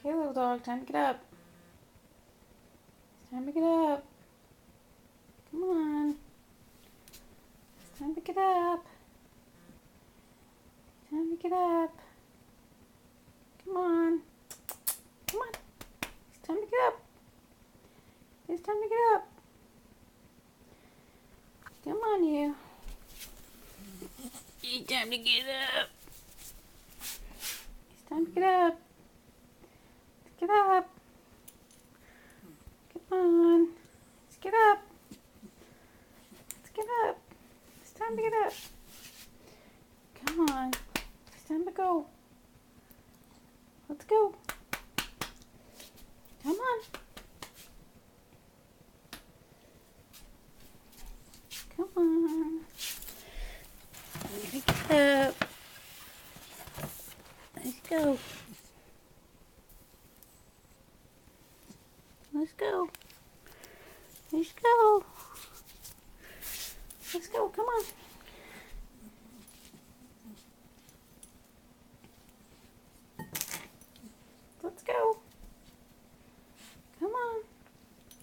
Okay, little dog, time to get up. It's time to get up. Come on. It's time to get up. Time to get up. Come on. Come on. It's time to get up. It's time to get up. Come on, you. It's time to get up. It's time to get up. Get up. Come on. Let's get up. Let's get up. It's time to get up. Come on. It's time to go. Let's go. Come on. Come on. Get up. Let's go. Let's go. Let's go. Let's go. Come on. Let's go. Come on.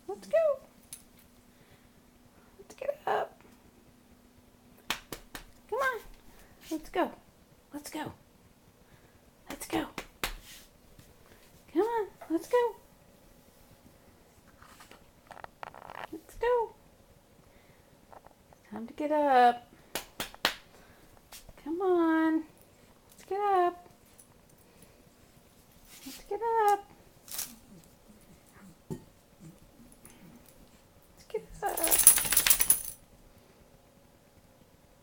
Let's go. Let's get up. Come on. Let's go. Let's go. Let's go. Come on. Let's go. Let's go. Time to get up. Come on. Let's get up. Let's get up. Let's get up.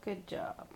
Good job.